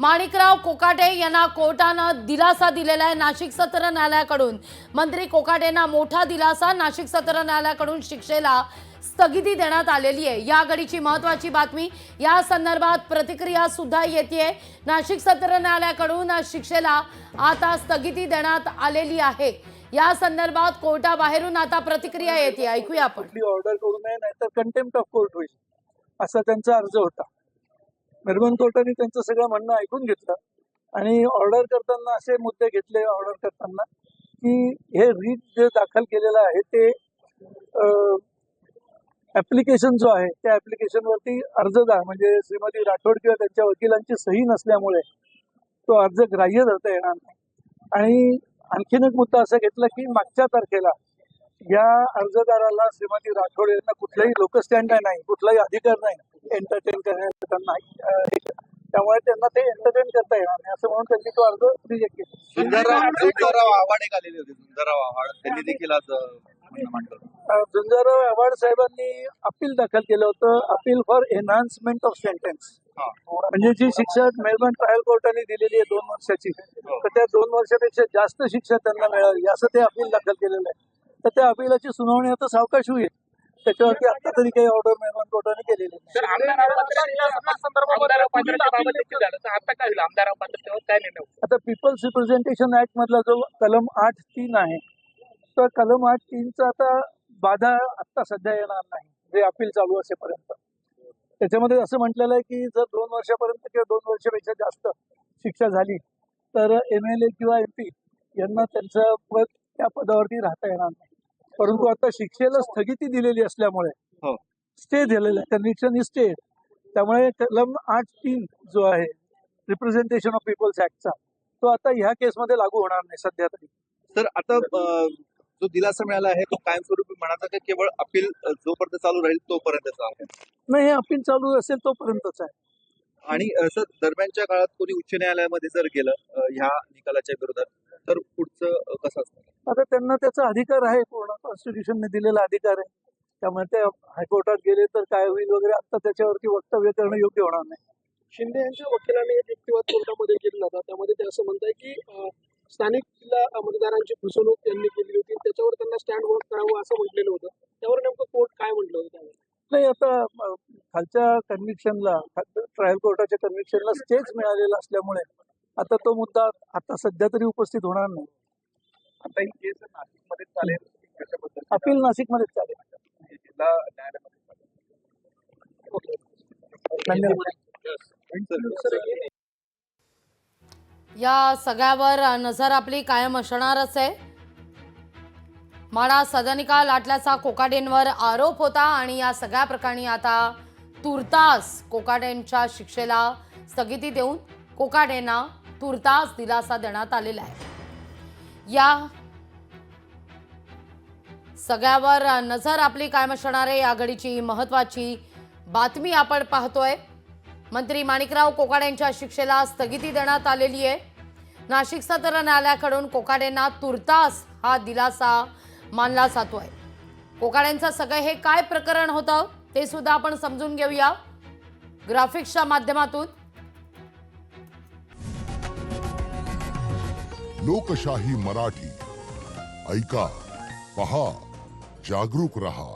माणिकराव कोकाटे यांना कोर्टानं दिलासा दिलेला आहे नाशिक सत्र न्यायालयाकडून। मंत्री कोकाटेंना मोठा दिलासा नाशिक सत्र न्यायालयाकडून शिक्षेला स्थगिती देण्यात आलेली आहे। या घडीची महत्त्वाची बातमी, या संदर्भात प्रतिक्रिया सुद्धा येते। नाशिक सत्र न्यायालयाकडून शिक्षेला आता स्थगिती देण्यात आलेली आहे। या संदर्भात कोर्टाबाहेरून आता प्रतिक्रिया येते, ऐकूया आपण। ऑर्डर करू नये नाहीतर कंटेम्प्ट ऑफ कोर्ट होईल असा त्यांचा अर्ज होता। निर्मन कोर्टाने त्यांचं सगळं म्हणणं ऐकून घेतलं आणि ऑर्डर करताना असे मुद्दे घेतले ऑर्डर करताना की हे रीट जे दाखल केलेलं आहे ते ऍप्लिकेशन जो आहे त्या ऍप्लिकेशनवरती अर्जदार म्हणजे श्रीमती राठोड किंवा त्यांच्या वकिलांची सही नसल्यामुळे तो अर्ज ग्राह्य धरता येणार नाही। आणि आणखीन एक मुद्दा असा घेतला की मागच्या तारखेला या अर्जदाराला श्रीमती राठोड यांना कुठलाही लोकस्टँड नाही, कुठलाही अधिकार नाही एंटरटेन करण्याचा त्यांना, त्यामुळे त्यांना ते एंटरटेन करता येणार नाही असं म्हणून त्यांनी तो अर्ज रिजेक्ट केला। झुंजारराव आव्हाड एक आलेले होते, झुंजारराव आव्हाड त्यांनी देखील आज झुंजारराव आव्हाड साहेबांनी अपील दाखल केलं होतं, appeal for enhancement of sentence. म्हणजे जी शिक्षा मेलबर्न ट्रायल कोर्टाने दिलेली आहे 2 वर्षाची, तर त्या 2 वर्षापेक्षा जास्त शिक्षा त्यांना मिळावी असं ते अपील दाखल केलेलं आहे। तर त्या अपीलाची सुनावणी आता सावकाश होईल, त्याच्यावरती आता तरी काही ऑर्डर मेलबर्न कोर्टाने केलेली आहे। आता पीपल्स रिप्रेझेंटेशन ऍक्ट मधला जो कलम 8(3) आहे तर कलम 8(3) आता बाधा आता सध्या येणार नाही, जे अपील चालू असेपर्यंत। त्याच्यामध्ये असं म्हटलेलं आहे की जर 2 वर्षापर्यंत किंवा 2 वर्षापेक्षा जास्त शिक्षा झाली तर MLA किंवा MP यांना त्यांचं पद त्या पदावरती राहता येणार नाही। परंतु आता शिक्षेला स्थगिती दिलेली असल्यामुळे स्टे दिलेला आहे, कन्व्हिक्शन इज स्टे, त्यामुळे कलम 8(3) जो आहे रिप्रेझेंटेशन ऑफ पीपल्स ऍक्टचा तो आता ह्या केसमध्ये लागू होणार नाही सध्या तरी। तर आता जो दिलासा मिळाला आहे तो कायमस्वरूपी म्हणाचा की केवळ अपील जोपर्यंत चालू राहील तोपर्यंतच आहे? नाही, हे अपील चालू असेल तोपर्यंतच आहे। आणि सर दरम्यानच्या काळात कोणी उच्च न्यायालयामध्ये जर गेलं ह्या निकालाच्या विरोधात तर पुढचं कसं असतं? आता त्यांना त्याचा अधिकार आहे, पूर्ण कॉन्स्टिट्यूशनने दिलेला अधिकार आहे, त्यामुळे ते हायकोर्टात गेले तर काय होईल वगैरे आता त्याच्यावरती वक्तव्य करणं योग्य होणार नाही। शिंदे यांच्या वकिलांनी एक युक्तिवाद कोर्टामध्ये केला होता, त्यामध्ये ते असं म्हणताय की स्थानिक जिल्हा मतदारांची फसवणूक त्यांनी केली होती, त्याच्यावर त्यांना स्टँड वर्क करावं असं म्हटलेलं होतं। त्यावर नेमकं कोर्ट काय म्हटलं होतं त्यावेळी? नाही, आता खालच्या कन्व्हिक्शनला, ट्रायल कोर्टाच्या कन्व्हिक्शनला स्टेच मिळालेला असल्यामुळे आता तो मुद्दा आता सध्या तरी उपस्थित होणार नाही। आता ही केस नाशिकमध्ये चालेल, अपील नाशिकमध्येच चालेल। जिल्हा न्यायालयामध्ये धन्यवाद। या सगळ्यावर नजर आपली कायम असणारच आहे। माडा सदनिका लाटल्याचा कोकाटेंवर आरोप होता आणि या सगळ्या प्रकरणी आता तुर्तास कोकाटेंच्या शिक्षेला स्थगिती देऊन कोकाटेंना तुर्तास दिलासा देण्यात आलेला आहे। या सगळ्यावर नजर आपली कायम असणार आहे। या घडीची महत्त्वाची बातमी आपण पाहतोय, मंत्री माणिकराव कोकाटेंच्या शिक्षेला स्थगिती देण्यात आलेली आहे। नाशिक सत्र न्यायालयाकडून कोकाटेंना तुर्तास हा दिलासा मानला जातोय। कोकाटेंचं सगळं हे काय प्रकरण होतं ते सुद्धा आपण समजून घेऊया ग्राफिक्सच्या माध्यमातून। लोकशाही मराठी ऐका, पहा, जागरूक रहा।